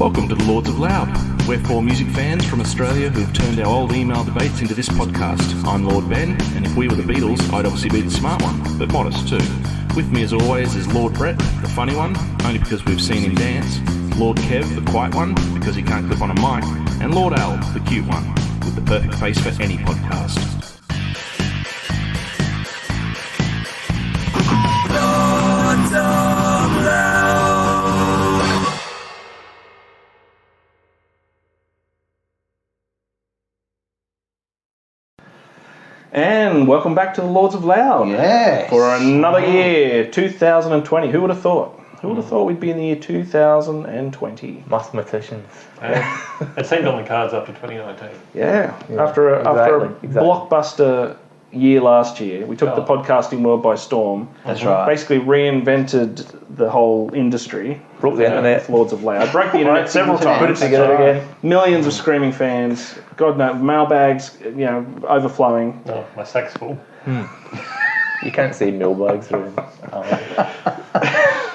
Welcome to the Lords of Loud. We're four music fans from Australia who've turned our old email debates into this podcast. I'm Lord Ben, and if we were the Beatles, I'd obviously be the smart one, but modest too. With me as always is Lord Brett, the funny one, only because we've seen him dance, Lord Kev, the quiet one, because he can't clip on a mic, and Lord Al, the cute one, with the perfect face for any podcast. Lords of Loud. And welcome back to the Lords of Loud. Yes. For another year, 2020. Who would have thought? Who would have thought we'd be in the year 2020? Mathematicians. It seemed on the cards after 2019. Yeah. After a blockbuster year last year, we took the podcasting world by storm. That's right. Basically reinvented the whole industry. Broke the internet. With Lords of Loud. Broke the internet several times. Put it together again. Millions of screaming fans. God knows, mailbags, overflowing. Oh, my sack's full. You can't say mailbags or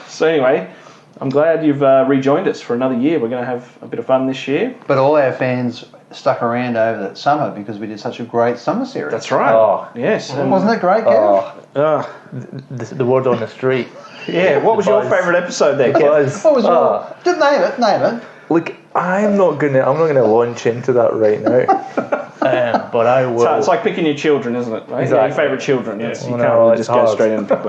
So anyway, I'm glad you've rejoined us for another year. We're going to have a bit of fun this year. But all our fans stuck around over that summer because we did such a great summer series. That's right. Oh. Yes. And Wasn't it great, Kev? the word on the street. yeah. What was your favourite episode there, Kev? What was your... Just name it. Look, I'm not gonna launch into that right now. But I will. So it's like picking your children, isn't it? Right? Exactly. Your favourite children. Yes. You can't really just go straight into it.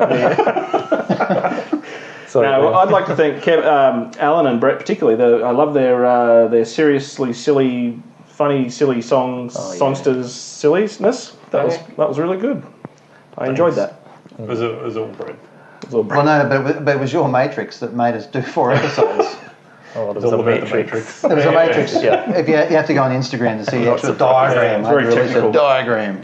Sorry, No, I'd like to thank Alan and Brett particularly. I love their seriously silly, funny, silly songs, songsters silliness. That was really good. I enjoyed that. It was all bread. Well, no, but it was your Matrix that made us do 4 episodes. Oh, there It's was all a about the matrix. Matrix. There was a Matrix. Yeah. If you have to go on Instagram to see the actual diagram. It's very technical. A diagram.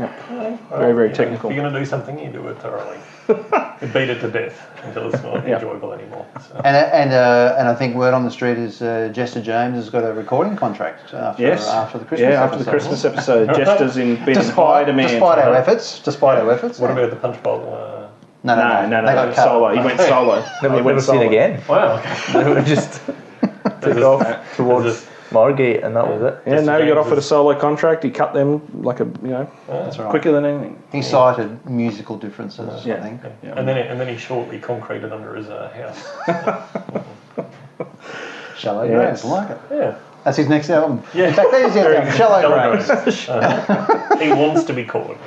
Very, very technical. If you're going to do something, you do it thoroughly. You beat it to death until it's not enjoyable anymore. So. And I think word on the street is Jester James has got a recording contract after the Christmas episode. after the Christmas episode. Jester's been in high demand. Despite our efforts. What about the punch bowl? No. They got got cut. solo. He went solo. Never seen again. Wow, okay. They were just took off towards Margate, and that was it. Yeah, no, he got offered a solo contract. He cut them like That's right. quicker than anything. He cited musical differences, I think. Yeah. And then he shortly concreted under his house. Shallow Yes. Graves, I like it. Yeah. That's his next album. Yeah. In fact, that is his album, Shallow Graves. He wants to be caught.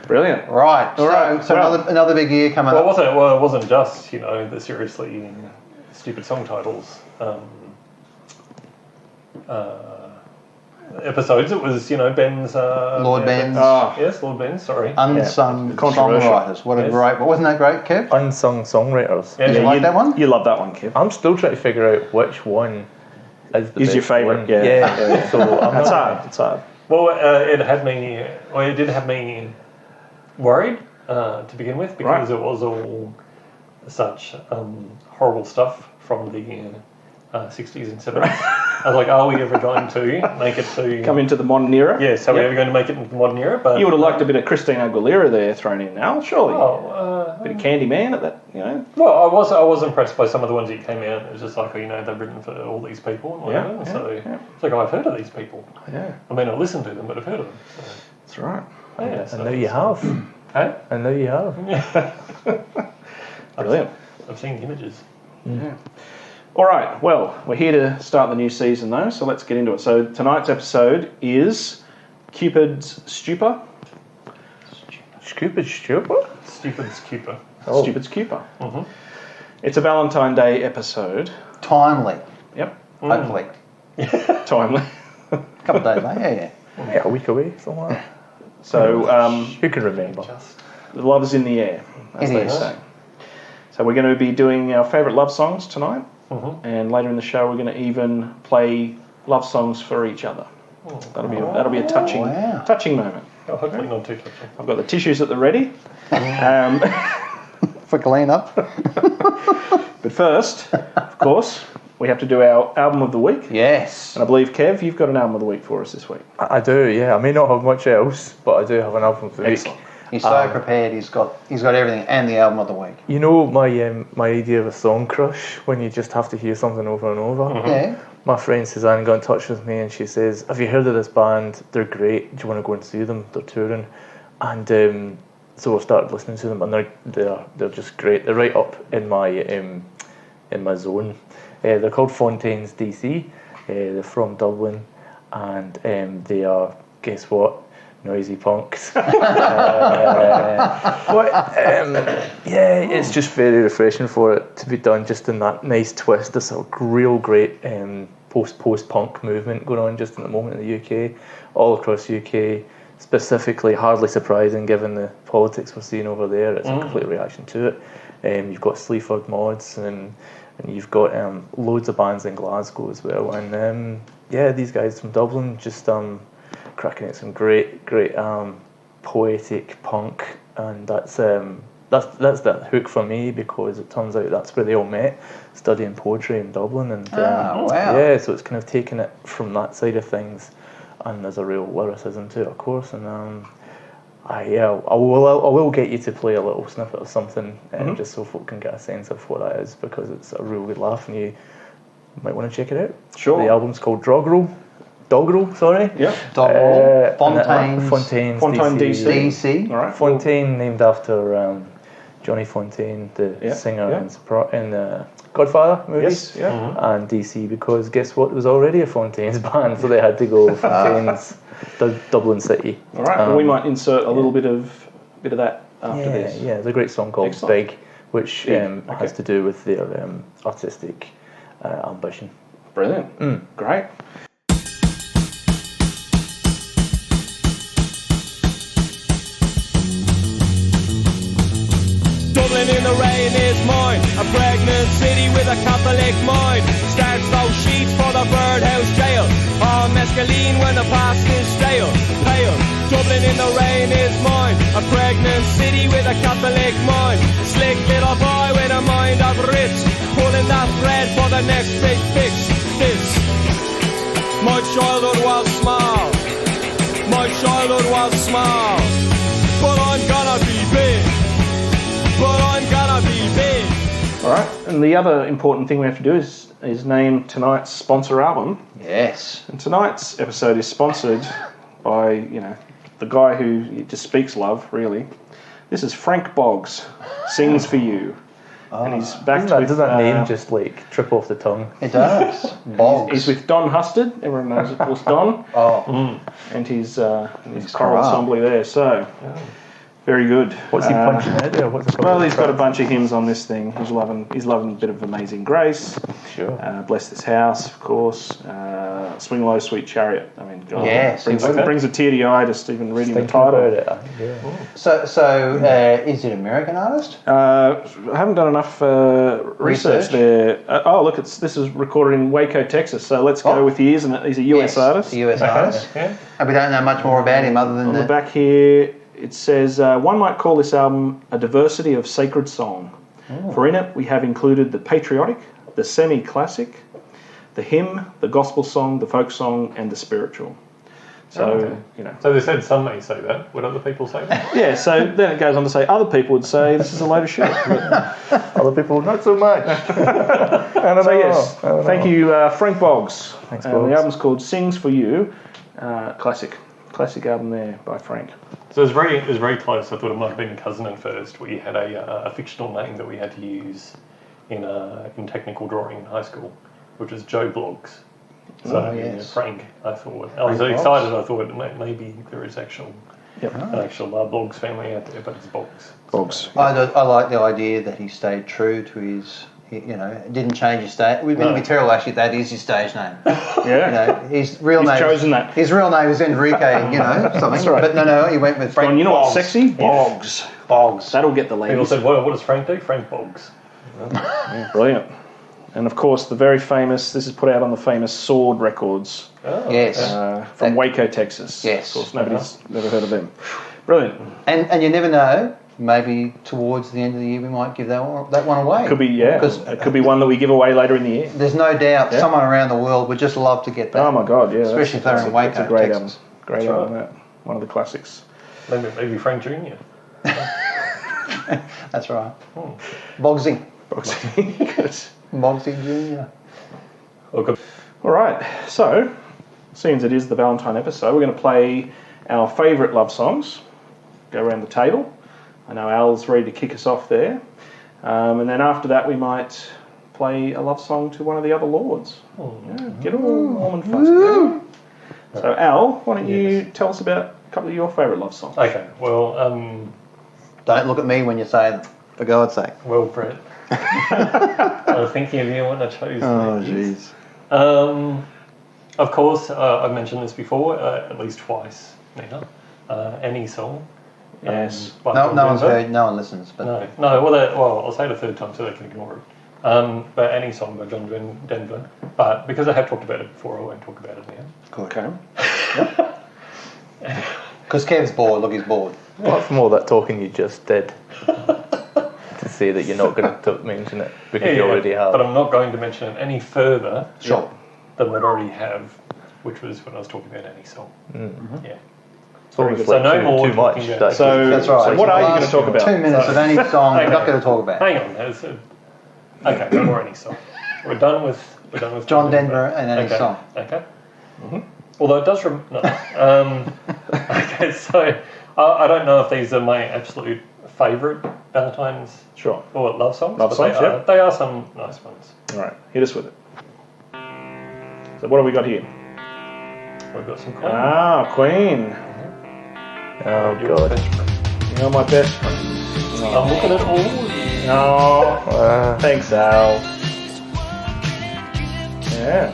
Brilliant. Right. All right. So another big year coming up. It wasn't just, the seriously stupid song titles episodes. It was, Ben's... Lord Ben's Yes, Lord Ben's, sorry. Unsung Controversial. songwriters. What a great... Wasn't that great, Kev? Unsung songwriters. Yeah, Did you like that one? You love that one, Kev. I'm still trying to figure out which one is the best your favourite. one. Yeah. So I'm It's not. hard. It's hard. Well, it did have me worried to begin with because it was all such horrible stuff from the 60s and 70s. I was like, are we ever going to make it to... Come into the modern era. Yes, are we ever going to make it into the modern era? But You would have liked a bit of Christina Aguilera there thrown in now, surely. a bit of Candyman at that, Well, I was impressed by some of the ones that came out. It was just like, they've written for all these people and whatever. It's like, I've heard of these people. Yeah. I mean, I've listened to them, but I've heard of them. So, That's right. And now you have. Hey? And now you have. Brilliant. I've seen the images. Yeah. All right, well, we're here to start the new season though, so let's get into it. So tonight's episode is Cupid's Stupor. Cupid's Stupor? Stupid's Cupid. Stupid's Cupid. It's a Valentine Day episode. Timely, Yep. hopefully. Timely. A couple of days, mate. Yeah. Yeah, a week away, something like that. So Who can remember? the love is in the air, as It they is. say. So we're going to be doing our favourite love songs tonight, and later in the show we're going to even play love songs for each other. That'll be a touching moment. Oh, hopefully not too touching. I've got the tissues at the ready. For clean up. But first, of course, we have to do our album of the week. Yes. And I believe, Kev, you've got an album of the week for us this week. I do, yeah. I may not have much else, but I do have an album for the week. Excellent. He's so prepared. He's got everything and the album of the week. You know my idea of a song crush, when you just have to hear something over and over. Yeah. My friend Suzanne got in touch with me and she says, "Have you heard of this band? They're great. Do you want to go and see them? They're touring." And so I started listening to them, and they're just great. They're right up in my zone. They're called Fontaines DC. They're from Dublin, and they are, guess what? Noisy punks. It's just very refreshing for it to be done just in that nice twist. There's a real great post-punk movement going on just at the moment in the UK, all across the UK. Specifically, hardly surprising given the politics we're seeing over there. It's a complete reaction to it. You've got Sleaford Mods, and you've got loads of bands in Glasgow as well. And these guys from Dublin just cracking out some great poetic punk, and that's that hook for me, because it turns out that's where they all met, studying poetry in Dublin. And wow. So it's kind of taking it from that side of things, and there's a real lyricism to it, of course. And I will get you to play a little snippet of something, just so folk can get a sense of what that is, because it's a real good laugh, and you might want to check it out. Sure. The album's called Doggerel, sorry. Yep. Doggerel. Fontaines DC. All right. Fontaine, named after Johnny Fontaine, the singer in the Godfather movies. Yes. Yeah. And DC, because guess what? It was already a Fontaines band, so they had to go Fontaines, Dublin City. All right. Well, we might insert a little bit of that after this. Yeah, there's a great song called Excellent. Big, which has to do with their artistic ambition. Brilliant. Great. Dublin in the rain is mine, a pregnant city with a Catholic mind. Starts those sheets for the birdhouse jail, all mescaline when the past is stale. Pale, Dublin in the rain is mine, a pregnant city with a Catholic mind. Slick little boy with a mind of rich, pulling that thread for the next big fix. My childhood was small, but I'm gonna be big. All right. And the other important thing we have to do is name tonight's sponsor album. Yes. And tonight's episode is sponsored by, the guy who just speaks love, really. This is Frank Boggs, Sings for You. And he's backed with... Does that name just trip off the tongue? It does. Boggs. He's with Don Husted. Everyone knows, of course, Don. And his choral ensemble there. So... Very good. What's he punching out there? What's it called? Well, he's got a bunch of hymns on this thing. He's loving a bit of Amazing Grace. Sure. Bless This House, of course. Swing Low, Sweet Chariot. I mean, God, yes, brings a tear to your eye just even reading the Thinking title. about it. So is it an American artist? I haven't done enough research there. Look, this is recorded in Waco, Texas. So let's go with the ears. And he's a US artist. A US artist. Yeah. And we don't know much more about him other than On the back here, it says, one might call this album a diversity of sacred song. For in it we have included the patriotic, the semi-classic, the hymn, the gospel song, the folk song, and the spiritual. So, So they said some may say that. Would other people say that? Yeah, so then it goes on to say other people would say this is a load of shit. Other people, not so much. Thank you, Frank Boggs. Thanks, The Boggs. album's called Sings for You. Classic album there by Frank. So it was very close. I thought it might have been Cousin at first. We had a fictional name that we had to use in technical drawing in high school, which was Joe Bloggs. So Frank, I thought. I was excited. I thought maybe there is an actual Boggs family out there, but it's Boggs. I like the idea that he stayed true to his... didn't change his stage. We've been terrible, actually. That is his stage name. Yeah. His real name. He's chosen that. His real name is Enrique. Something. That's right. But no, he went with Frank. And you know Boggs. what's sexy? Boggs. Boggs. That'll get the People ladies. said, what does Frank do? Frank Boggs. Brilliant. And of course, the very famous. This is put out on the famous Sword Records. Yes. From Waco, Texas. Yes. Of course, nobody's never heard of them. Brilliant. And you never know. Maybe towards the end of the year we might give that one away. Could be, yeah. Because it could be one that we give away later in the year. there's no doubt someone around the world would just love to get that. Oh my God, yeah. Especially if they're in Waco, That's a great Texas. album. Great album, that. One of the classics. Maybe Frank Jr. That's right. Bogsy. Good. Bogsy Jr. Okay. All right, so, since it is the Valentine episode, we're going to play our favourite love songs. Go around the table. I know Al's ready to kick us off there. And then after that, we might play a love song to one of the other lords. Yeah, get all warm and fuzzy. Yeah. So, Al, why don't you tell us about a couple of your favourite love songs? Okay. Well, Don't look at me when you say them, for God's sake. well, Brett. I was thinking of you when I chose. Oh, these. jeez. Of course, I've mentioned this before at least twice, Nina. Any song. Yes. By No, John no one's Denver. heard, no one listens. But No. Well, I'll say it a third time so they can ignore it. But any song by John Denver. But because I have talked about it before, I won't talk about it now. Okay. Because Kev's bored, look, he's bored. Apart from all that talking you just did, to say that you're not going to mention it because you already have. But I'm not going to mention it any further Sure. than what I already have, which was when I was talking about any song. Yeah. It's almost So like no more too much. talking about- That So, That's right. so what are you Last going to talk about? 2 minutes of any song we're not going to talk about. Hang on. Okay, no more any song. We're done with John Denver and any okay. song. Okay. Although it does no. Okay, so I don't know if these are my absolute favourite Valentine's Sure. or love songs. Love but songs, they yeah. are, they are some nice ones. All right, hit us with it. So what have we got here? We've got some Queen. Ah, Queen. Oh Your god. best friend. You're my best friend. I'm looking at all of you. Oh, thanks, Al. Yeah.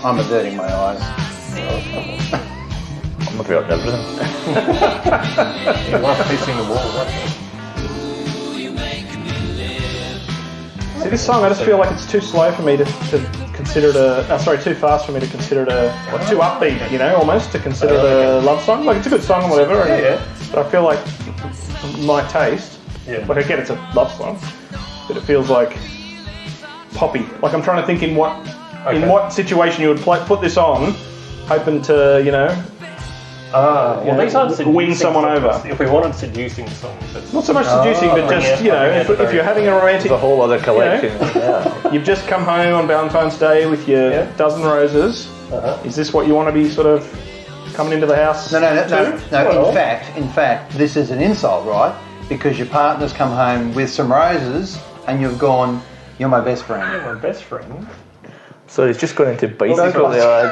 I'm averting my eyes. I'm looking at everything. You are facing the wall, weren't you? See, this song, I just feel like it's too slow for me to consider it too fast for me to consider it too upbeat, you know, almost, to consider it a love song. Like, it's a good song or whatever. Yeah. But I feel like my taste, Yeah. like, again, it's a love song, but it feels like poppy. Like, I'm trying to think in what situation you would put this on, hoping to, you know, Well, these aren't seducing win someone songs. over. If we wanted seducing songs, that's not so much seducing, but bring just, it- you know, bring it if you're having a romantic... There's a whole other collection. Yeah. You've just come home on Valentine's Day with your dozen roses. Is this what you want to be sort of coming into the house? No. to? Well, in fact, this is an insult, right? Because your partner's come home with some roses and you've gone, you're my best friend. my best friend. So he's just gone into bicycle there.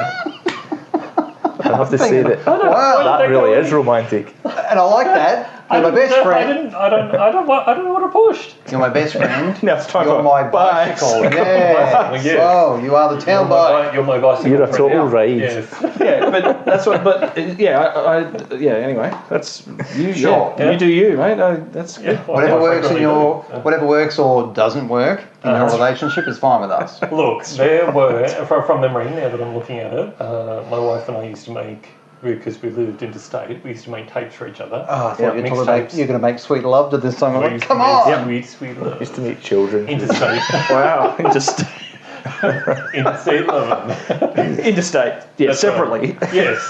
I have to say that Wow. that really is romantic. And I like that. You're my best friend. I don't know what I pushed. You're my best friend. Now it's time You're for my bikes. bicycle. Yes. Yes. Oh, you are the tail bike. You're my bicycle. You're a friend. total ride. Yes. Yeah, but that's what. But yeah. Anyway, that's you. Sure. Yeah. You do you, mate. That's good. Whatever I works in really your, do. whatever works or doesn't work in your relationship is fine with us. Look, there were from memory. Now that I'm looking at it, my wife and I used to make, because we lived interstate, we used to make tapes for each other. Oh, I thought you were talking mixtapes. about you're going to make sweet love to this song. I'm We like, used to come make on. sweet love. Used to meet children. Interstate. Wow. Just Interstate loving. interstate. Yeah, That's separately. right. Yes.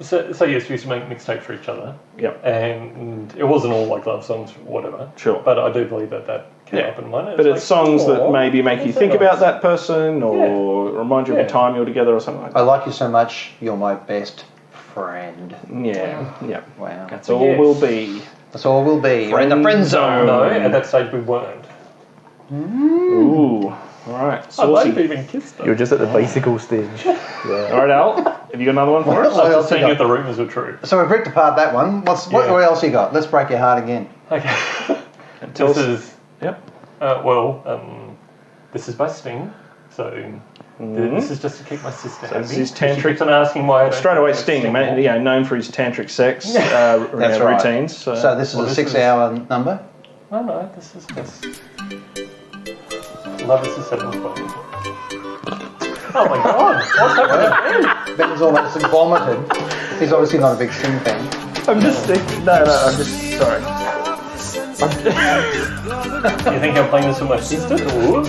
So yes, we used to make mixtapes for each other. Yep. And it wasn't all like love songs, whatever. Sure. But I do believe that came Yeah. up in one. But it's songs that maybe make you what's think that about nice? that person or remind you of a Yeah. time you were together or something like I that. like you so much. You're my best friend. Yeah. Yeah. Wow. That's all Yes. we'll be. That's all we'll be. We're in the friend zone. No, at that stage we weren't. Ooh. All right. I might have Saucy. even kissed them. You're just at the bicycle stage. All right, Al. Have you got another one for us? What I was else just you saying got? if the rumours were true. So we've ripped apart that one. What else you got? Let's break your heart again. Okay. Tell This us- is Yep. this is by Sting. So this is just to keep my sister happy. this is She tantric- keeps on asking why. I don't Straight away, talk about Sting, more. man, yeah, known for his tantric sex That's right. routines. So this is Well, a this 6-hour number. No, this is just. Love is a 7-point. Oh my god, what's happening? Ben's almost vomited. He's obviously not a big Sting fan. I'm just thinking. No, I'm just sorry. You think I'm playing this with my sister? Ooh.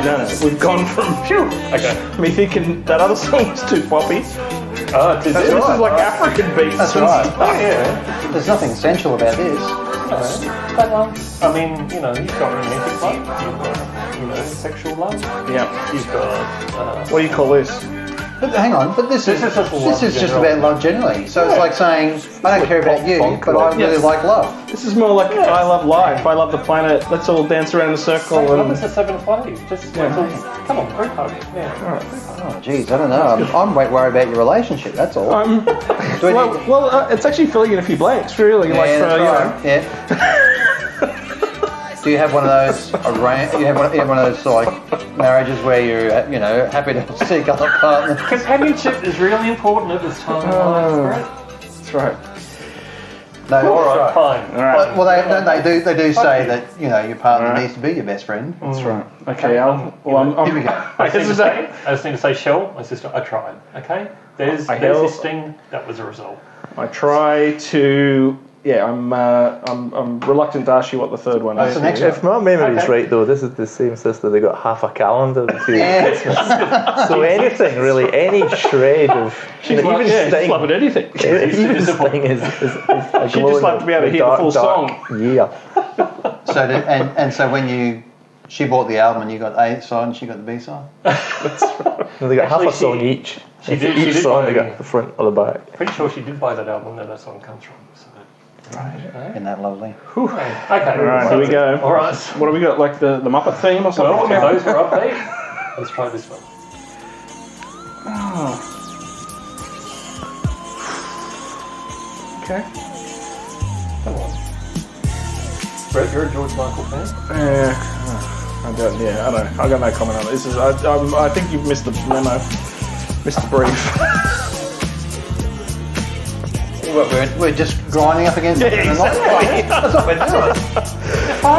No, we've gone from Okay. me thinking that other song was too poppy This This is like African beats. That's right. Yeah. There's nothing sensual about this. But I mean, you know, you've got romantic love, you've got, you know, sexual love. Yeah. You've got. What do you call this? But hang on, but this is just about love generally. So it's like saying, I don't care about you, but I really like love. This is more like I love life, I love the planet. Let's all dance around in a circle. Love is a 7 play. Just come on, group hug. Yeah. Oh, geez, I don't know. I'm worried about your relationship. That's all. It's actually filling in a few blanks, really. Yeah. Do you have one of those? You have one of those like marriages where you're, you know, happy to seek other partners? Companionship is really important at this time. That's right. No, all right, fine. All right. Well, they do say that, you know, your partner needs to be your best friend. That's right. Okay. Here we go. I just need to say, Shell, my sister, I tried. Okay, there's this thing. That was a result. I try to. Yeah, I'm reluctant to ask you what the third one is. That's an extra. If my memory's right, though, this is the same sister. They got half a calendar to Christmas. So anything really, any shred of She's like, she's loving anything. Even Sting is a She'd just like to be able to hear the full song. Yeah. So so when she bought the album and you got the A side and she got the B side? No, they got half a song each. Each song they got the front or the back. Pretty sure she did buy that album that song comes from. So. Right. Isn't that lovely? Whew. Okay. All right, here we go. All right. What have we got? Like the Muppet theme or something? Well, those were upbeat. Let's try this one. Oh. Okay. Come on. Brett, you're a George Michael fan? I don't know. I got no comment on it. This is. I think you've missed the memo. Missed the brief. We're just grinding up against it. Exactly. That's what we're doing.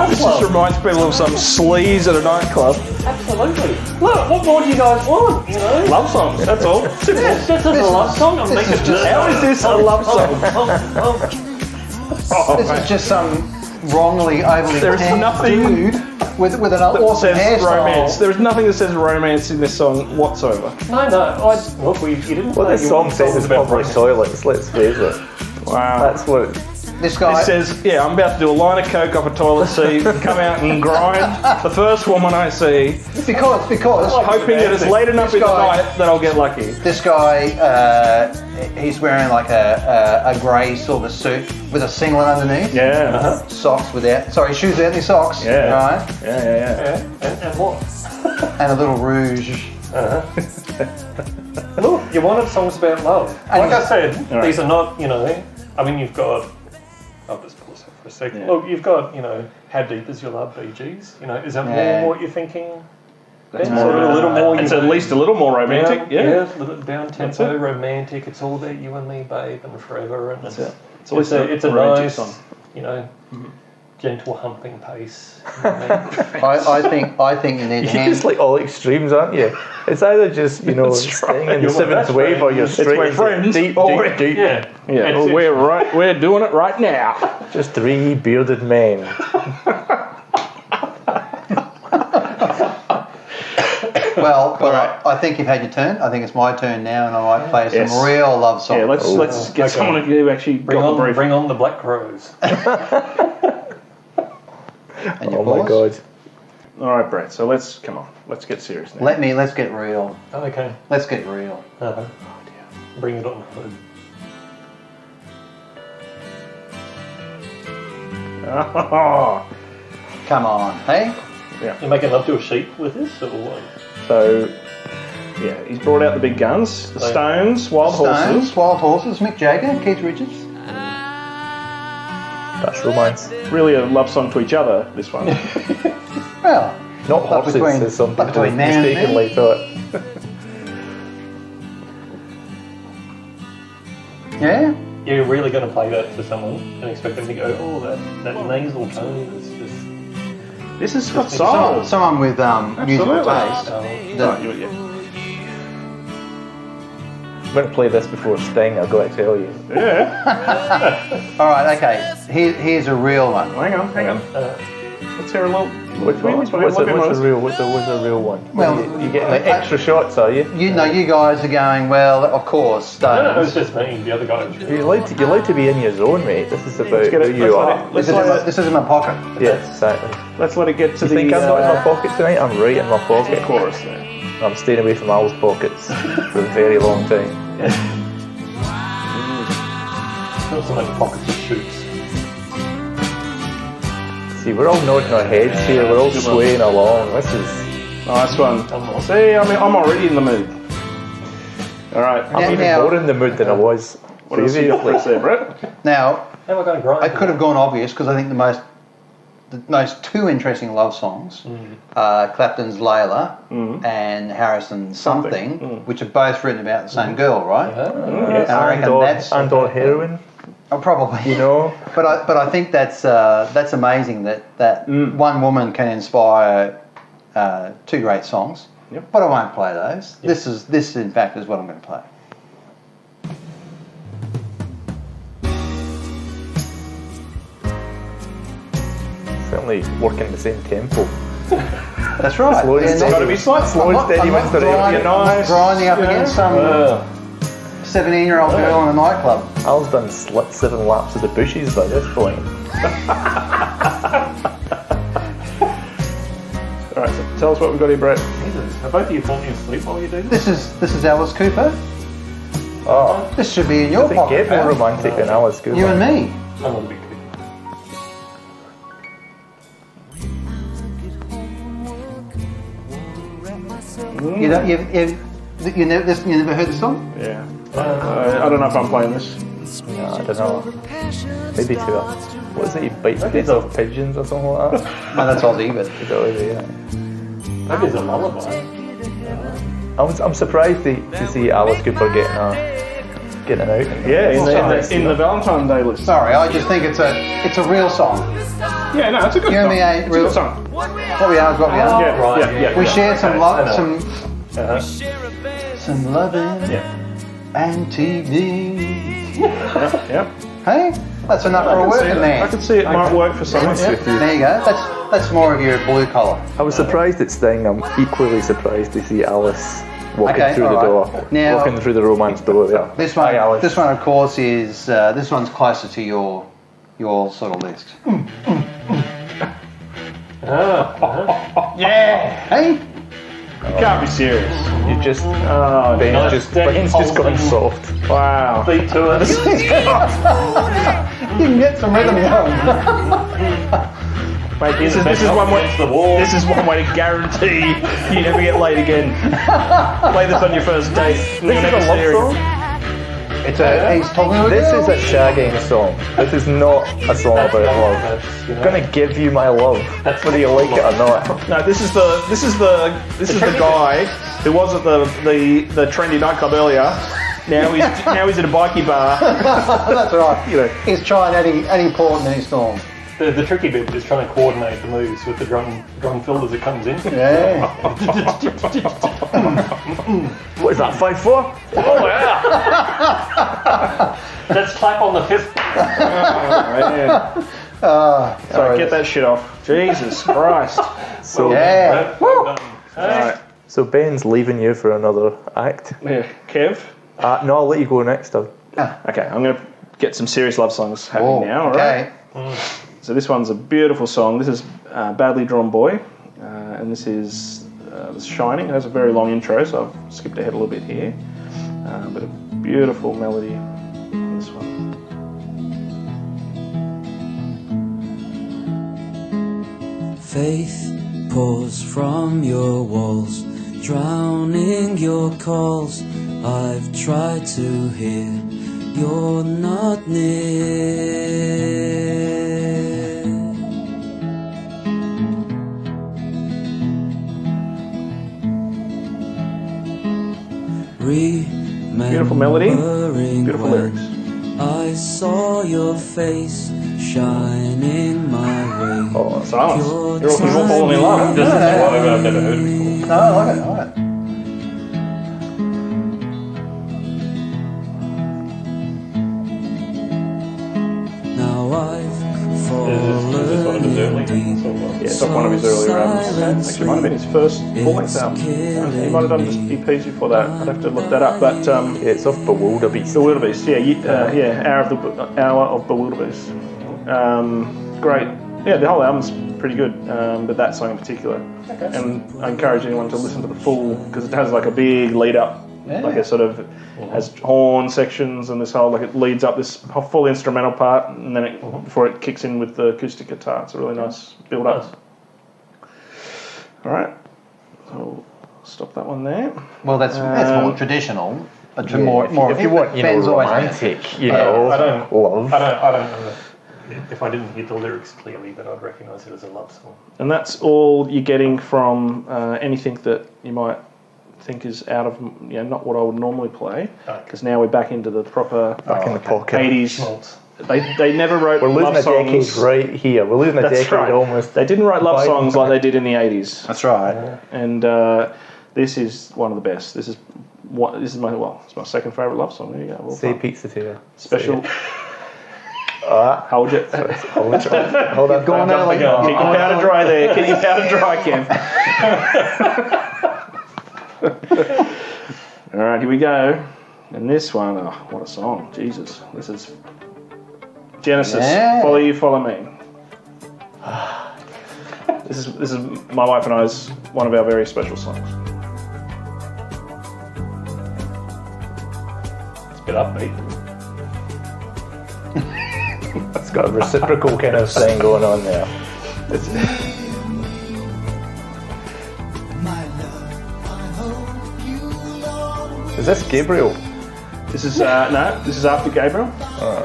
This just reminds people of some sleaze at a nightclub. Absolutely. Look, what more do you guys want? You know? Love songs, that's all. This is a love song. I'm making How is this a love song? This is just some wrongly overly There's tan nothing dude with an that awesome says hairstyle. romance. There is nothing that says romance in this song whatsoever. No. Look, you didn't. What this song says is public toilets, let's face it. Wow. That's what. This guy It says, I'm about to do a line of coke off a toilet seat, come out and grind the first woman I see, because hoping that it's late enough in the night that I'll get lucky. this guy he's wearing like a grey silver suit with a singlet underneath. Yeah. Socks without, shoes without any socks. Yeah. Right. Yeah. And what? And a little rouge. Look, you wanted songs about love. Like I said, Right. these are not, you know, I mean, you've got, I'll just pause that for a second. Yeah. Look, you've got, you know, How Deep Is Your Love, Bee Gees. You know, is that Yeah. more what you're thinking? That's Ben? more, Sort of a little more. it's at least a little more romantic. A little down That's tempo, it. romantic. It's all about you and me, babe, and forever. And That's it. It's a romantic nice, song. you know, gentle humping pace. I think you need You're hands. just like all extremes, aren't you? It's either just, you know, staying in the You're my seventh best wave friend. or you're It's straight we're into friends, deep, or deep, deep. Yeah. Yeah, It's- we're doing it right now. Just three bearded men. Well, I think you've had your turn. I think it's my turn now, and I might play some Yes. real love songs. Yeah, let's get someone who actually got the brief. Bring on the Black Crows. And your Oh my pause. god. All right, Brett. So let's get serious now. Let's get real. Okay. Let's get real. Uh-huh. Bring it on home. Oh, Come on, hey? You're making love to a sheep with this, or what? so yeah, he's brought out the big guns: the Stones, Wild Stones, Wild Horses, Mick Jagger, Keith Richards. That's romance. Horses. Really a love song to each other. This one. Well, Not Love horses, between- as some love people between man and mistakenly thought. yeah? You're really going to play that to someone and expect them to go, oh, that nasal tone is just... This has got soul. Someone with musical taste. Right, yeah. I'm going to play this before Sting, I've got to tell you. Yeah. All right, okay. Here's a real one. Hang on. Let's hear a little. What's the real one? Well, you getting the extra shots, are you? You know, you guys are going, well, of course, No, it's Stones. just me. The other guys. You're allowed to be in your zone, mate. This is about who you are. This is in my pocket. Yes, exactly. Let's let it get to You the. think I'm not in my pocket tonight? I'm right in my pocket. Of course. I'm staying away from Al's pockets for a very long time. Also like pockets of shoots. See, we're all nodding our heads here. We're all swaying along. This is. Nice one. See, I'm already in the mood. All right. I'm even more in the mood than I was What else you got for us there, Brett? Now, How am I going to grind? I could have gone obvious because I think the most two interesting love songs are Clapton's Layla and Harrison's Something, which are both written about the same girl, right? Yes. And I reckon that's or heroin, probably. you know. But I think that's amazing that one woman can inspire two great songs. Yep. But I won't play those. This in fact is what I'm going to play. Certainly working the same tempo. That's right. Slow and Yeah, steady. gotta be Slow and steady I'm wins not the race. grinding, Nice. grinding up against some 17-year-old girl in a nightclub. Al's done 7 laps of the bushes by this point. All right. So tell us what we've got here, Brett. Jesus, have both of you fallen asleep while you do this? This is Alice Cooper. Oh, This should be in your they pocket. get more pal. romantic than Alice Cooper. You and me. I'm going to be good. You never heard the song? Yeah. I don't know if I'm playing this. No, I don't know. Maybe to what is it? You bite the heads off pigeons or something like that? No, that's Aussie, but Is that what it is? Yeah. Maybe it's a lullaby. I'm surprised to see Alice Cooper getting out. Yeah, in the Valentine Day list. sorry, I just think it's a real song. Yeah, no, it's a good You and song. me ain't It's a real. good song. What we are is what we are. Yeah, Right, yeah. We share some love, I know. some loving Yeah. and TV. Yeah. Hey, that's enough for a I working can man. see it might work for someone. Yeah. There you go. That's more of your blue collar. I was surprised at Sting. I'm equally surprised to see Alice walking Okay, through the alright. door. Now- Walking through the romance door there. This Hi, Alice. one, of course, is this one's closer to your sort of list. Yeah. Hey, You can't be serious. You just Oh, Ben's just gone soft. wow. Beat to it. you can get some rhythm going. Mate, this is one way. This is one way to guarantee you never get laid again. Play this on your first date. This is a love song. He's talking to a This girl. is a shagging song. This is not a song about love. I'm gonna give you my love, whether you like it or not. No, this is the guy who was at the trendy nightclub earlier. Now he's at a bikie bar. That's right. You know. He's trying any port in any storm. The tricky bit is trying to coordinate the moves with the drum fill as it comes in. Yeah. What is that, 5/4? Oh yeah! Let's clap on the fifth. Sorry. Get that shit off. Jesus Christ. So, Yeah. Well done. Alright. so Ben's leaving you for another act. Yeah. Kev? No, I'll let you go next. Okay, I'm going to get some serious love songs happening now, alright? Okay. So this one's a beautiful song. This is Badly Drawn Boy, and this is Shining. It has a very long intro, so I've skipped ahead a little bit here. But a beautiful melody on this one. Faith pours from your walls, drowning your calls. I've tried to hear, you're not near. Beautiful melody, beautiful lyrics. I saw your face shining my way. Oh, silence. Your You're all falling in love. This is one I've never heard before. No, I like it. I like it. Now I've Is this one of the fallen early. Yeah, it's off one of his earlier albums. Actually, it might have been his first full-length album. He might have done just EPs before that. I'd have to look that up. But Yeah, it's off Bewilderbeast. Bewilderbeast, Hour of Bewilderbeast. Great. Yeah, the whole album's pretty good, but that song in particular. And I encourage anyone to listen to the full, because it has like a big lead up, like a sort of has horn sections and this whole, like it leads up this full instrumental part, and then before it kicks in with the acoustic guitar. It's a really nice build up. All right, so stop that one there. Well, that's more traditional. But more if you want, romantic, I don't know if I didn't hear the lyrics clearly, but I'd recognise it as a love song. And that's all you're getting from anything that you might think is out of, not what I would normally play, because now we're back into the proper in the pocket 80s. They never wrote We're losing love a decade songs. Right here. We're losing a That's decade right. almost. They didn't write love songs like they did in the 80s. That's right. And this is one of the best. It's my second favourite love song. There you go. Well Say done. pizza to you. Special. Hold it. Hold on. Go on early. Keep your powder dry there. Keep your powder dry, Cam. All right, here we go. And this one, what a song. Jesus. This is Genesis. Yeah. Follow You, Follow Me. This is my wife and I's one of our very special songs. It's a bit upbeat. It's got a reciprocal kind of thing going on there. Is this Gabriel? This is no. This is after Gabriel.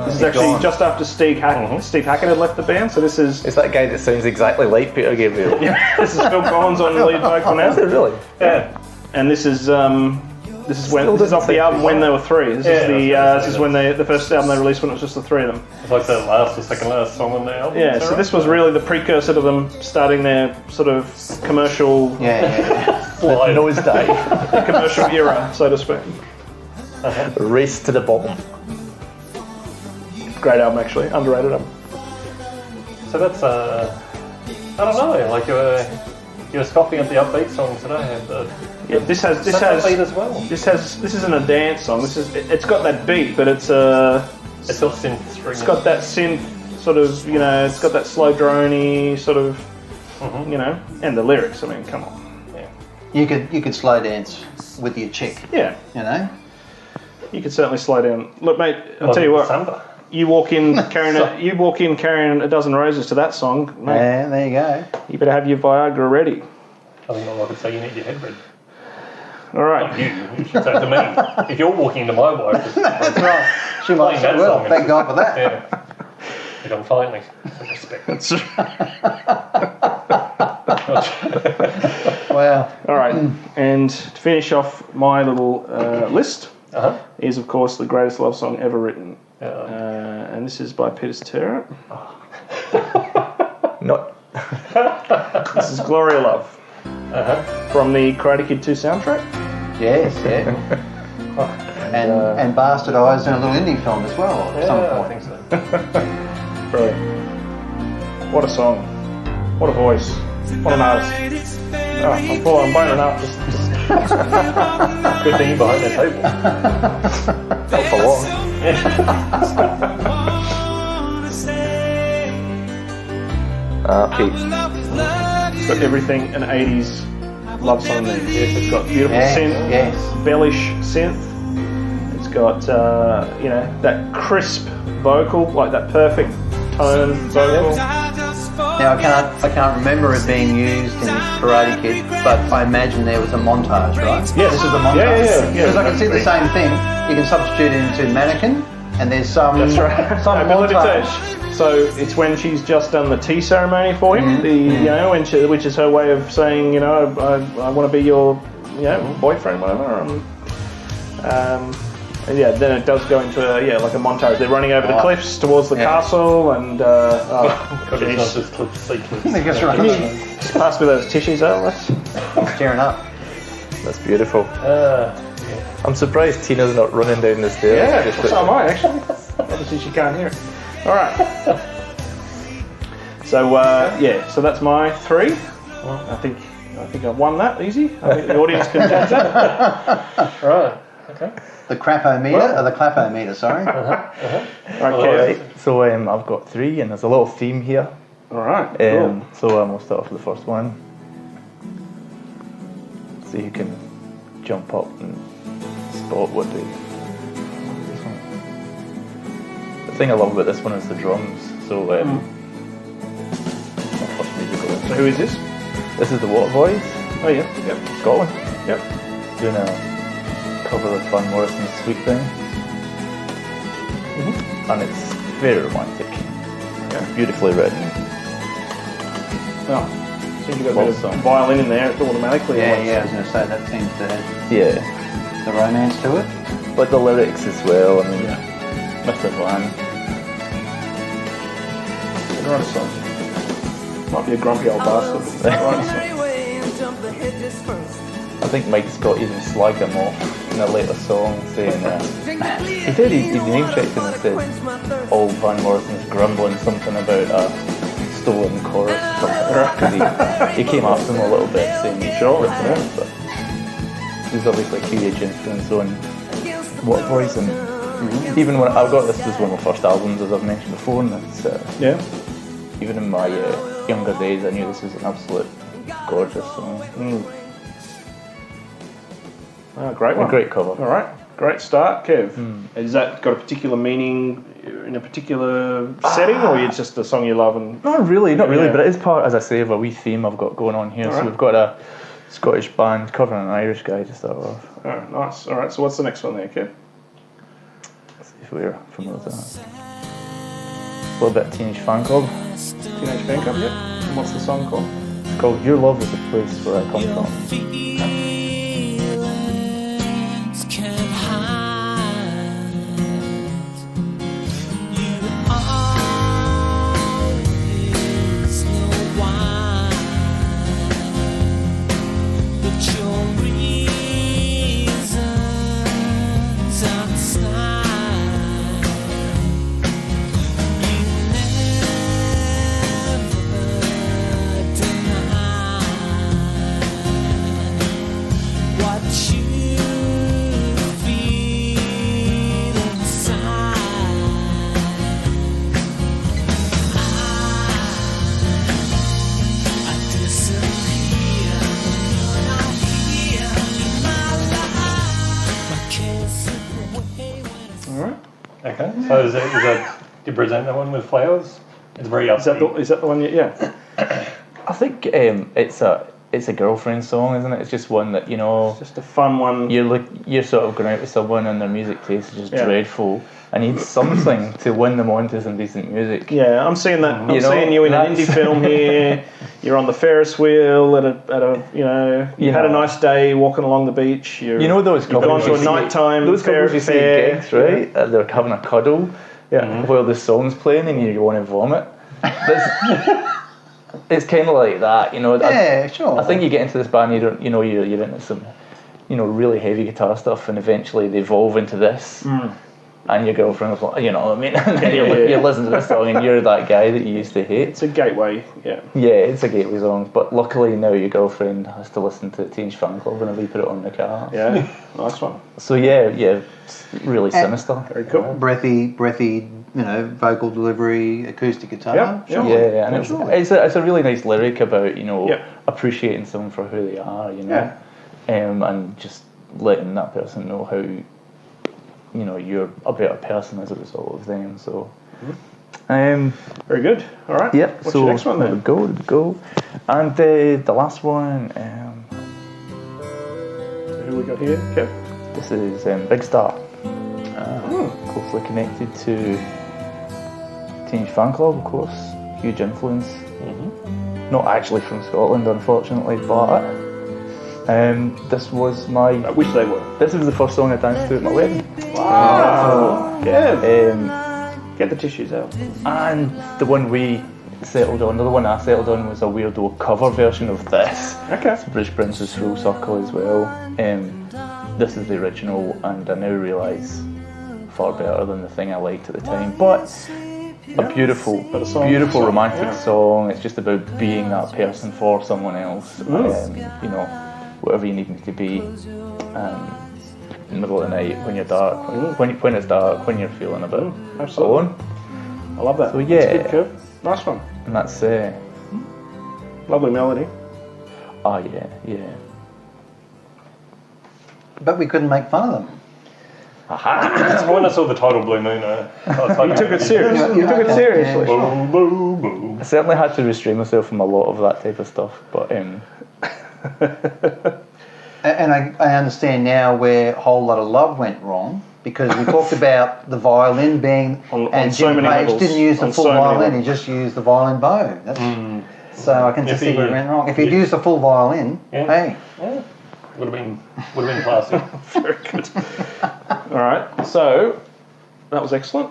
This is actually just after Steve Hackett had left the band. So this is It's that guy that sounds exactly like Peter Gabriel. this is Phil Collins on the lead vocal now. Is it really? Yeah, and this is off the album When There Were Three. This is when the first album they released when it was just the three of them. It's like the last or second last song on the album. Yeah, so this was really the precursor to them starting their sort of commercial Nosedive. commercial era, so to speak. Race to the bottom. Great album, actually, underrated album. So that's I don't know, like you were scoffing at the upbeat songs that I had. Yeah, this has upbeat as well. This isn't a dance song. It's got that beat, but it's It's all synth string. It's got that synth sort of, it's got that slow droney sort of, and the lyrics. I mean, come on. You could slow dance with your chick. Yeah, you could certainly slow down. Look, mate, I'll tell you what. Samba. You walk in carrying a dozen roses to that song, mate. Yeah, there you go. You better have your Viagra ready. I think I could say you need your head ready. All right. You should say to me. If you're walking into my wife, That's right. She might say, that well, song. thank God for that. Yeah. But I'm finally some respect. Wow. All right. And to finish off my little list is, of course, the greatest love song ever written. And this is by Peter Cetera. Not. This is Gloria Love. From the Karate Kid 2 soundtrack. Yes, yeah. And bastardised in a little indie film as well at some point. I think so. Brilliant. What a song. What a voice. What an artist. I'm boning up. Just Good thing you're behind the table. Not for long. Pete. It's got everything an 80s love song there. Yes, it's got beautiful synth, bellish synth. It's got that crisp vocal, like that perfect tone vocal. Now I can't remember it being used in Karate Kid, but I imagine there was a montage, right? Yes, this is a montage. Yeah. Because I can see the same thing. You can substitute it into Mannequin, and there's some some Ability montage. touch. So it's when she's just done the tea ceremony for him, which is her way of saying, I want to be your, boyfriend, whatever. And then it does go into like a montage. They're running over the cliffs towards the castle, and It's not just clip sequence. That's right. can you just pass me those tissues, Alice? I'm tearing up. That's beautiful. I'm surprised Tina's not running down the stairs. Yeah, so am I actually. Obviously she can't hear it. All right. So so that's my 3. I think I won that easy. I think the audience can judge that. Right. Okay. The crapometer, or the clapometer, sorry. Okay. So I've got 3, and there's a little theme here. All right. Cool. So we'll start off with the first one. So you can jump up and spot what the thing I love about this one is the drums. So my first musical instrument. So who is this? This is the Waterboys, Oh yeah. Yep. Scotland, Yep. doing a cover of Van Morrison's Sweet Thing. And it's very romantic. Beautifully written. Oh, seems to got a Love bit song. of violin in there. It's automatically. Yeah, I was going to say, that seems to have Yeah. the romance to it. But the lyrics as well, I mean, Mr. Van. Write a song. Might be a grumpy old bastard. But write a song. I think Mike Scott even slagged him off in a later song, saying he said he name checked him and said old Van Morrison's grumbling something about a stolen chorus or something. Because he came after him a little bit, saying he shot it, but he's obviously a huge influence on What Boys, and even when I got this was one of my first albums, as I've mentioned before, and it's even in my younger days I knew this was an absolute gorgeous song. Oh, great one. A great cover. All right, great start, Kev. Has that got a particular meaning in a particular setting, or it's just a song you love? And Not really, but it is part, as I say, of a wee theme I've got going on here. So we've got a Scottish band covering an Irish guy to start off. Oh, nice. All right, so what's the next one there, Kev? Let's see if we're familiar with that. A little bit of Teenage Fan Club. Teenage Fan Club, yep. And what's the song called? It's called Your Love Is a Place Where I Come From. Okay. So is that do you present that one with flowers? It's very upbeat. Is that the one? Yeah. I think it's a girlfriend song, isn't it? It's just one that, you know, It's just a fun one. you're sort of going out with someone and their music taste is just dreadful. I need something to win them on to some decent music. Yeah, I'm seeing that. I'm You know, seeing you in an that's- indie film here. You're on the Ferris wheel at a you had a nice day walking along the beach. You know those You've gone couples to a you see- nighttime those couples you see fair. at gigs, right? They're having a cuddle while the song's playing and you want to vomit. It's kind of like that, you know. Yeah, sure. I think you get into this band, you're into some, really heavy guitar stuff, and eventually they evolve into this. And your girlfriend was like, you know what I mean? And then you listen to this song and you're that guy that you used to hate. It's a gateway, yeah. Yeah, it's a gateway song, but luckily now your girlfriend has to listen to Teenage Fan Club whenever you put it on the car. Yeah, nice one. So yeah, it's really sinister. Very cool. Breathy, vocal delivery, acoustic guitar. Yeah, Sure. Yeah, and Absolutely. it's a really nice lyric about, appreciating someone for who they are, and just letting that person know how, you're a better person as a result of them. So, very good. All right. Yep. What's so your next one then? There we go. And the last one, Who we got here? Kev? this is Big Star. Closely connected to Teenage Fan Club, of course. Huge influence. Not actually from Scotland, unfortunately, but this was I wish they were. This was the first song I danced to at my wedding. Wow. Yeah. Get the tissues out. And the one we settled on, the one I settled on, was a weirdo cover version of this. Okay. It's British Princess Full Circle as well. This is the original, and I now realise far better than the thing I liked at the time. But a beautiful romantic song. It's just about being that person for someone else. You know, whatever you need me to be. In the middle of the night, when you're dark, when it's dark, when you're feeling a bit alone. I love that. So yeah, that's good, Kev. Nice one. And that's lovely melody. Oh yeah. But we couldn't make fun of them. When I saw the title Blue Moon, I was like, You took it seriously. You took it seriously. Boom, boom, boom. I certainly had to restrain myself from a lot of that type of stuff, but And I understand now where Whole Lot of Love went wrong, because we talked about the violin being, and so Jim many Page levels. didn't use the On full so many violin, he levels. just used the violin bow. So I can just see where it went wrong. If he'd used the full violin, hey. Would have been classy. Very good. All right, so that was excellent.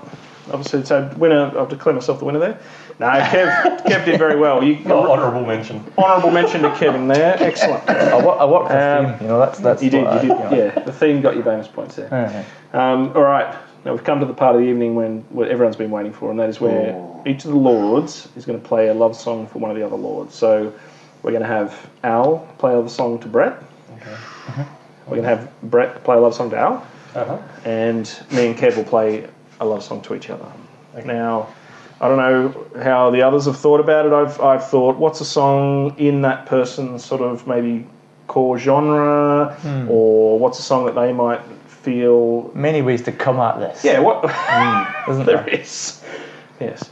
Obviously, so winner. I'll declare myself the winner there. No, Kev did very well. Honourable mention. Honourable mention to Kevin there. Excellent. I worked the theme. You know, that's you did. what Yeah, the theme got you bonus points there. All right. Now we've come to the part of the evening when everyone's been waiting for, and that is where each of the lords is going to play a love song for one of the other lords. So we're going to have Al play a love song to Brett. Okay. We're going to have Brett play a love song to Al. And me and Kev will play a love song to each other. Okay. Now, I don't know how the others have thought about it. I've thought, what's a song in that person's sort of maybe core genre, or what's a song that they might feel... Many ways to come at this. Yeah, what... Isn't there is. Yes.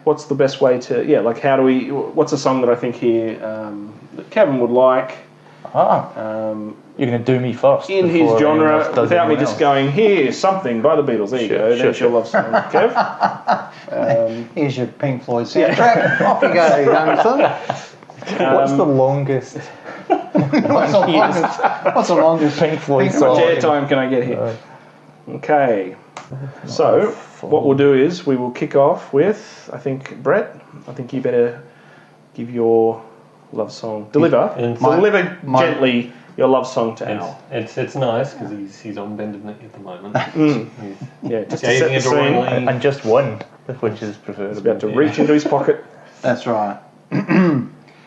What's the best way to... Yeah, like how do we... What's a song that I think here that Kevin would like... You're going to do me first. In his genre, without me just going, here's something by the Beatles. There you go. There's your love song, Kev. Here's your Pink Floyd soundtrack. Off you go, youngster. What's the longest? What's the longest Pink Floyd How song? much airtime can I get here? Okay. So, what we'll do is we will kick off with, I think, Brett, I think you better give your love song. Deliver gently your love song to Al. It's nice because he's on bended knee at the moment. Yeah, just to set the scene. And just one, which is preferred. He's about to reach into his pocket. That's right.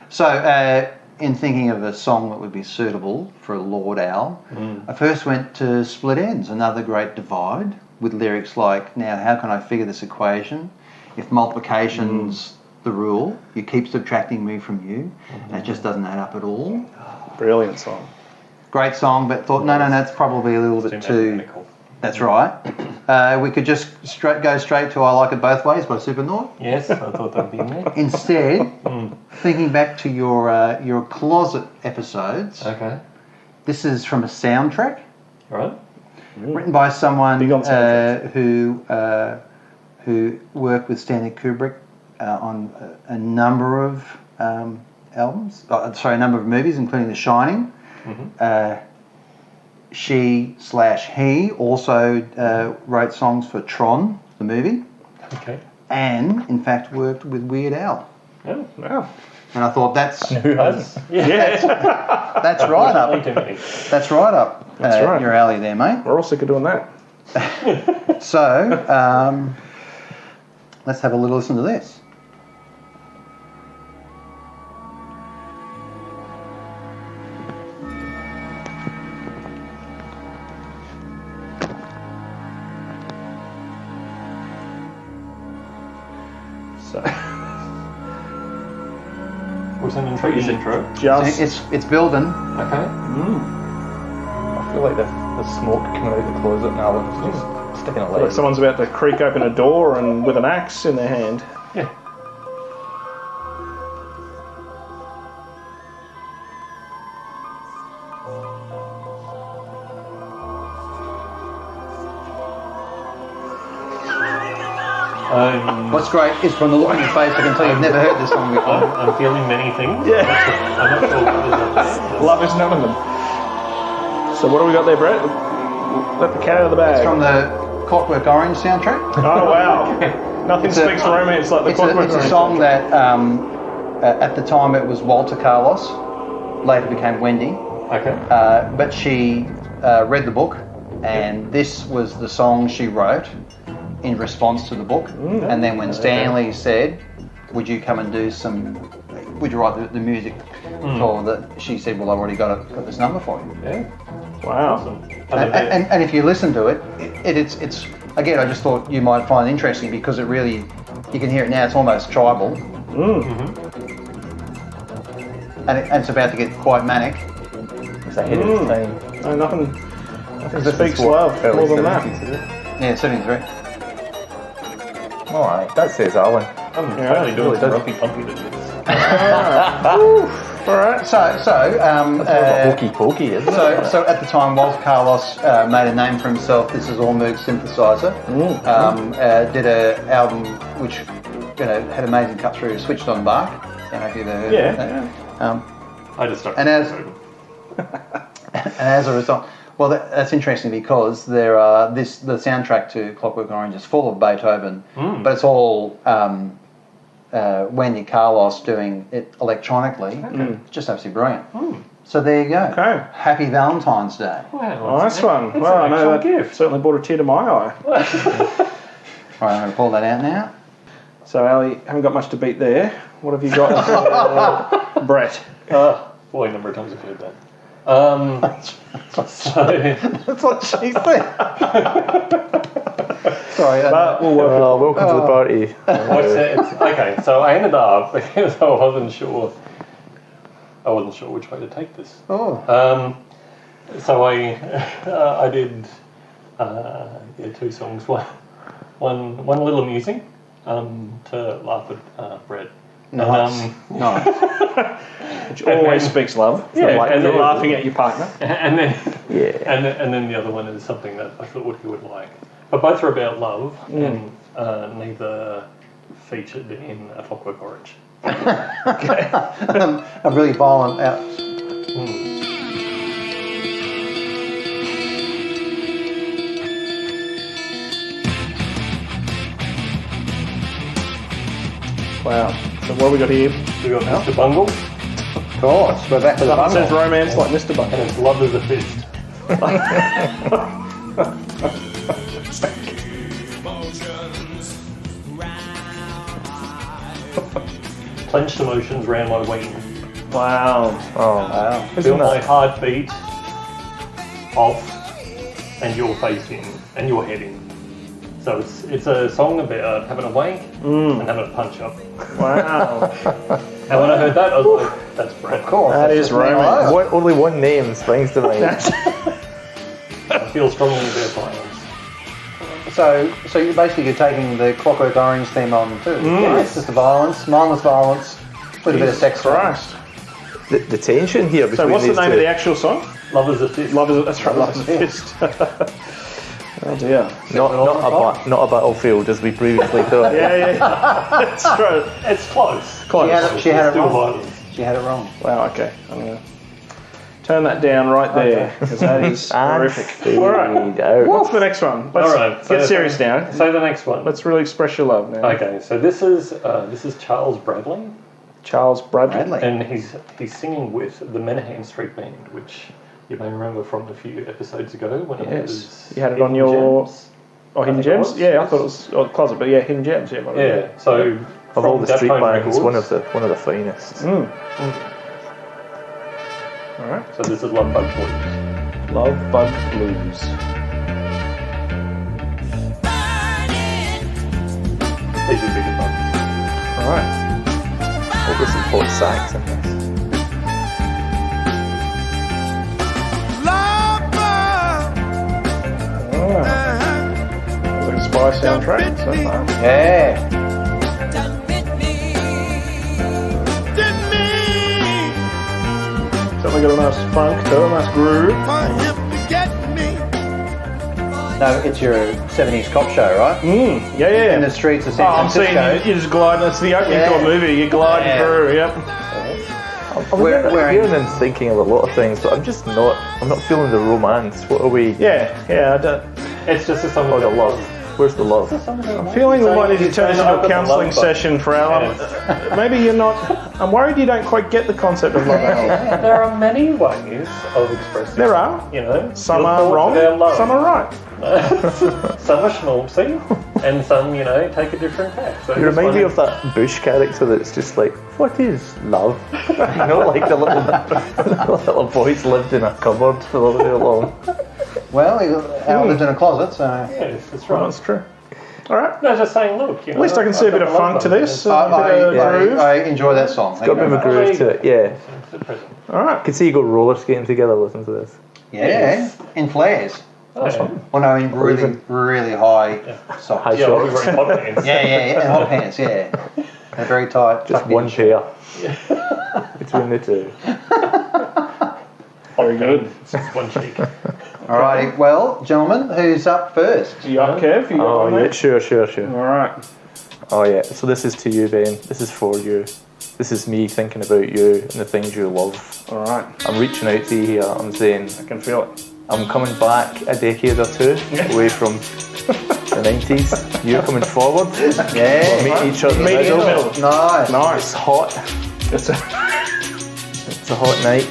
So, in thinking of a song that would be suitable for Lord Al, I first went to Split Ends, another great divide, with lyrics like, now how can I figure this equation? If multiplication's the rule, you keep subtracting me from you, and it just doesn't add up at all. Brilliant song. Great song, but thought, no, that's probably a little bit too... That's right. We could just go straight to I Like It Both Ways by Supernaut. Yes, I thought that'd be in there. Instead, thinking back to your closet episodes, this is from a soundtrack. Right. Written by someone Big on soundtracks. who worked with Stanley Kubrick on a number of albums. A number of movies, including The Shining. She/he also wrote songs for Tron, the movie. Okay. And, in fact, worked with Weird Al. Oh, wow. And I thought that's... Who hasn't? That's right up. That's right up your alley there, mate. We're all sick of doing that. So, let's have a little listen to this. Was an intro? It's building. Okay. I feel like the smoke coming out of the closet now and just sticking a leg. Like someone's about to creak open a door and with an axe in their hand. Yeah. What's great is from the look on your face, I can tell you've never heard this song before. I'm feeling many things. Yeah. I'm not sure what is up there. Love is none of them. So what do we got there, Brett? Let the cat out of the bag. It's from the Clockwork Orange soundtrack. Oh, wow. Nothing speaks romance like the Clockwork Orange. It's a song that, at the time, it was Walter Carlos. Later became Wendy. Okay. But she read the book, and this was the song she wrote in response to the book. And then when Stanley said, would you come and do would you write the music for that, she said, well, I've already got this number for you. Yeah. Wow. Awesome. And if you listen to it, it's again, I just thought you might find it interesting because it really, you can hear it now, it's almost tribal. And it's about to get quite manic. It's ahead of its time. No, nothing speaks love more than that. Yeah, 73. Alright, that says Alan. I'm totally doing some rumpy pumpy to this. Alright. So Hokey pokey, isn't it? so at the time, whilst Carlos made a name for himself, this is all Moog synthesizer. Did an album which had amazing cut through, Switched on Bark. I don't know if you've ever heard of that. I just stuck and as a result, well, that's interesting because the soundtrack to Clockwork Orange is full of Beethoven, but it's all Wendy Carlos doing it electronically. It's just absolutely brilliant. So there you go. Okay. Happy Valentine's Day. Wow, Nice one. Well, I know that gift certainly brought a tear to my eye. All right, I'm going to pull that out now. So, Ali, haven't got much to beat there. What have you got, Brett? Boy, a number of times I've heard that. That's what she said. Sorry. Welcome to the party. Okay, so I ended up because I wasn't sure which way to take this. So I did two songs. One a little amusing to laugh at Brett. Nice. Which always speaks love. Yeah, and then laughing at your partner. And then the other one is something that I thought he would like. But both are about love, and neither featured in A Clockwork Orange. Okay. A really violent out. Wow. So what have we got here? We got Mr. Bungle, Of course, we're back to the It says bundle. romance like Mr. and Bungle. it's Love as a Fist. Clenched emotions round my wing. Wow. Wow. Feel my heartbeat off, and your face in, and your head in. So it's a song about having a wank and having a punch up. Wow. And when I heard that, I was like, that's Brett. Of course. That that's is just me romance. all over. Only one name springs to mind. I feel strongly about violence. So you're basically taking the Clockwork Orange theme on too. Yes. Just the violence, mindless violence, with a bit of sex. Christ. The tension here between So what's the these name two. of the actual song? Love as a Fist. That's right, Love is a Fist. Oh dear. Not a battlefield as we previously thought. Yeah. That's right. It's close. Close. She had it Still wrong. violence. She had it wrong. Wow, okay. I'm going to turn that down right there, because that is horrific. All right. What's the next one? Let's All right, get serious now. So the next one. Let's really express your love now. Okay, so this is Charles Bradley, Charles Bradley. and he's singing with the Menahan Street Band, which you may remember from a few episodes ago when it was You had it on Hidden your... Gems. Oh, Hidden I think it Gems? was, Yeah, I yes. thought it was Closet, but yeah, Hidden Gems. Yeah, so Of all the street Defcon bands, Records. one of the finest. All right. So this is Love Bug Blues. Love Bug Blues. These are bigger bugs. All right. Oh, there's some hot sax in this. All right. Like a spy soundtrack so far. Yeah. Certainly got a nice funk to it, a nice groove. No, it's your 70s cop show, right? Yeah. In the streets of San I'm seeing Francisco. you just glide. That's the opening to a movie. You're gliding Yeah. through. Yep. I'm hearing and thinking of a lot of things, but I'm not feeling the romance. What are we? Yeah. I don't. It's just a song Oh, the about love. Where's the love? I'm feeling we might need to turn this into a counselling session for Al. Maybe you're not. I'm worried you don't quite get the concept of love. Al. There are many ways of expressing. There are. You know, Some your are thoughts wrong. about love. Some are right. Some are schmaltzy, and some, take a different tack. So You remind me of that Bush character that's just like, what is love? Like the little boys lived in a cupboard for very long. Well, Al lived in a closet, so. Yes, that's Well, right. that's true. All right. No, just saying, look. At least I can see a bit of funk to this. I enjoy that song. Got a bit of a groove to it, yeah. All right. I could see you go roller skating together listening to this. Yeah, in flares. Oh, yeah. Well, no, in really, really high socks. High Yeah, we're shorts. wearing hot pants. Yeah, and hot pants, yeah. They're very tight. Just tucked one in. pair between the two. Very good. Just one cheek. Alrighty, well, gentlemen, who's up first? You up, Kev? You got Oh, one, yeah, mate? sure. All right. Oh, yeah. So this is to you, Ben. This is for you. This is me thinking about you and the things you love. All right. I'm reaching out to you here. I'm saying I can feel it. I'm coming back a decade or two away from the 90s. You're coming forward. Yeah. We'll meet each other in the Meeting in the middle. middle. Nice. It's Nice. hot. It's a, It's a hot night.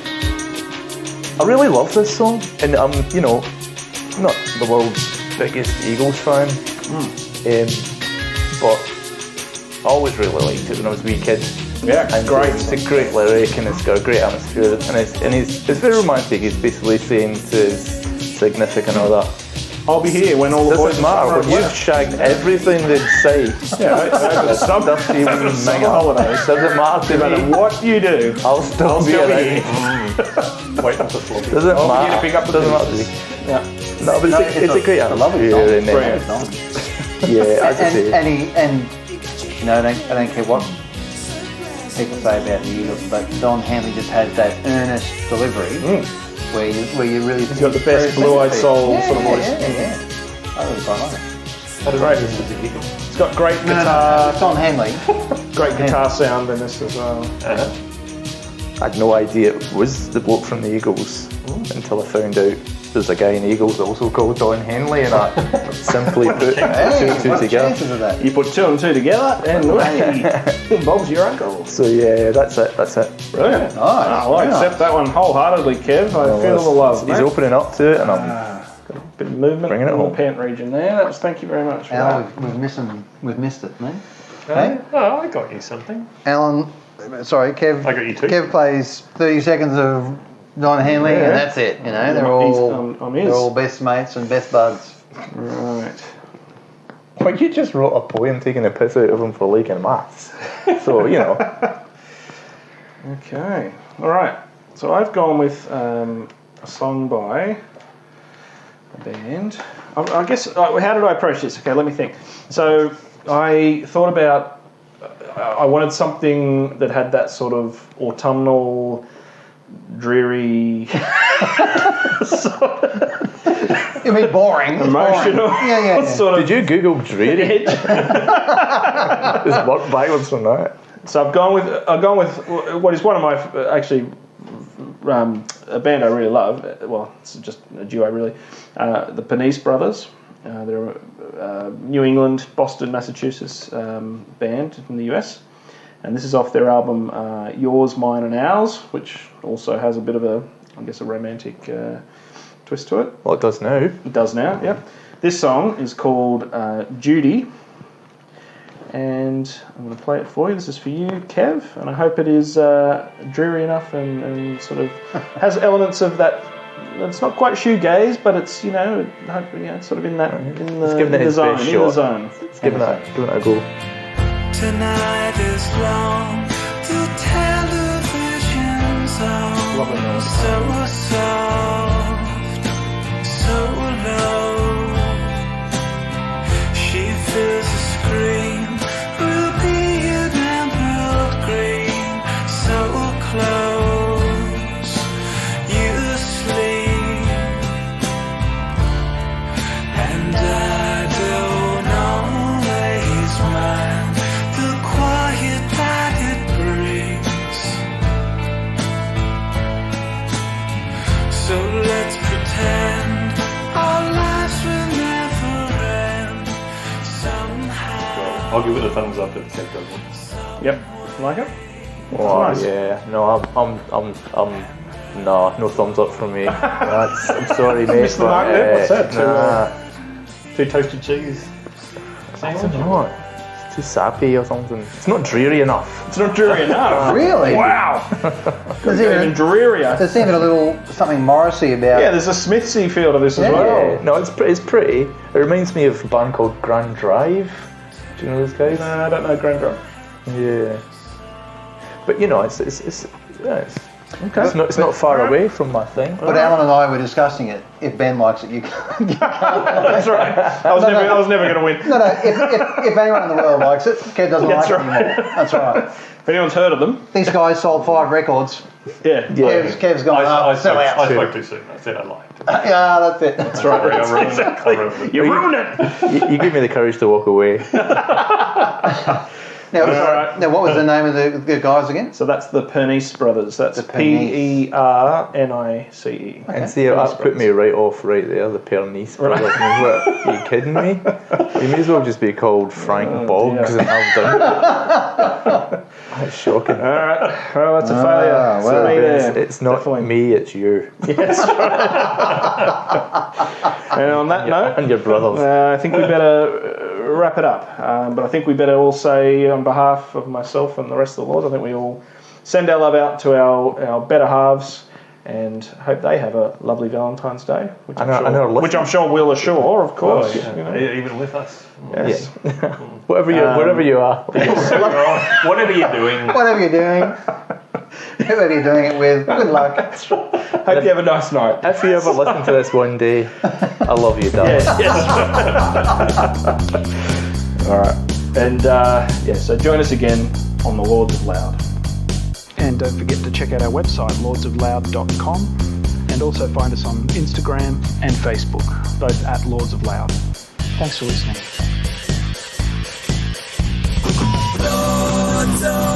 I really love this song, and I'm, not the world's biggest Eagles fan, but I always really liked it when I was a wee kid. yeah, And great. It's a great lyric, and it's got a great atmosphere, and it's very romantic. He's basically saying to his significant other, I'll be here when all the boys doesn't matter, when you've shagged everything they'd say, Yeah, over the doesn't even summer holidays. doesn't matter No to matter me. what you do, I'll still be still be around. Waiting for sloppy. Doesn't I'll be here matter. to pick up the Doesn't matter pieces. to me. yeah. No, but it's a great atmosphere. song. And, Brilliant. yeah, as I say. And I don't care what people say about the Eagles, but Don Henley just has that earnest delivery where you really. He's got the best blue-eyed soul sort of voice. Yeah. I really quite like it. Great. It's got great guitar, Don Henley. great guitar sound in this as well. I had no idea it was the bloke from the Eagles until I found out there's a guy in the Eagles also called Don Henley, and I simply put two Hey, and two what together. chances of that? You put two and two together, and hey, Bob's your uncle. So yeah, that's it. Brilliant. Nice. I'll accept that one wholeheartedly, Kev. I feel the love. He's mate. opening up to it, and I'm Got a bit of movement Bringing it in home. the pant region there. That was. Thank you very much. For Al, that. we've missed it, mate. Hey? Oh, I got you something. Alan, sorry, Kev. I got you too. Kev plays 30 seconds of Don Henley, Yeah. and that's it. They're He's- all I'm his. they're all best mates and best buds. Right. Well, you just wrote a poem taking a piss out of him for liking maths. So Okay. All right. So I've gone with a song by a band. I guess. How did I approach this? Okay, let me think. So I thought about. I wanted something that had that sort of autumnal, dreary, You mean boring? It's emotional. boring. Yeah. sort of. did you Google dreary? Just work backwards from that. So I've gone with what is one of my actually a band I really love. Well, it's just a duo really. The Panisse Brothers. They're a New England, Boston, Massachusetts band in the US, and this is off their album Yours, Mine, and Ours, which also has a bit of a romantic twist to it. Well, it does now. It does now, yep. This song is called Judy, and I'm going to play it for you. This is for you, Kev, and I hope it is dreary enough and sort of has elements of that. It's not quite shoegaze, but it's sort of in that in the, giving it in the its zone. best In the shot. zone. Let's give it a go. Tonight is long, the television's on. Lovely noise. So soft, so low. She feels the scream, ruby and emerald green, so close. You sleep, and I don't always mind the quiet that it brings. So let's pretend our lives will never end somehow. I'll give it a thumbs up if Kev does one. Yep. Like it? Oh Nice. yeah, no, no thumbs up from me. I'm sorry, mate. Missed the mark there. What's that? Nah, Too toasted cheese. I don't know. It's too sappy or something. It's not dreary enough. It's not dreary enough. Really? Wow. There's Even even, drearier. there's even a little something Morrissey about. Yeah, there's a Smithsy feel to this as Yeah. well. Yeah. No, it's pretty. It reminds me of a band called Grand Drive. Do you know those guys? No, I don't know Grand Drive. Yeah. But you know, it's not far away from my thing. But Alan and I were discussing it. If Ben likes it, you can't. That's right. I was never going to win. No, if anyone in the world likes it, Kev doesn't like it anymore. That's right. If anyone's heard of them, These guys sold 5 records. yeah. Kev's gone I up, sell out. spoke too soon. I said I liked it. Yeah, that's it. That's right. I ruined it. Exactly. I ruined it. You ruined it. You give me the courage to walk away. Now, right. now, what was the name of the guys again? So that's the Pernice brothers. That's The Pernice. Pernice. And see, that put me right off right there, the Pernice brothers. What, are you kidding me? You may as well just be called Frank Boggs dear. and have done. That's shocking. All right. Well, that's a failure. well, So me there. It's not Definitely. me, it's you. Yes. And on that note, And your brothers. I think we better wrap it up. But I think we better all say, on behalf of myself and the rest of the Lords, I think we all send our love out to our better halves and hope they have a lovely Valentine's Day, which And our I'm sure we'll assure, of course. Oh, yeah. You know. Even with us. Yes. Wherever you are. Whatever you're doing. Whatever you're doing, whoever you're doing it with, good luck. Hope you have a nice night. If you ever listen to this one day, I love you, darling. Yes. All right. And so join us again on the Lords of Loud. And don't forget to check out our website, lordsofloud.com, and also find us on Instagram and Facebook, both at Lords of Loud. Thanks for listening. Lords of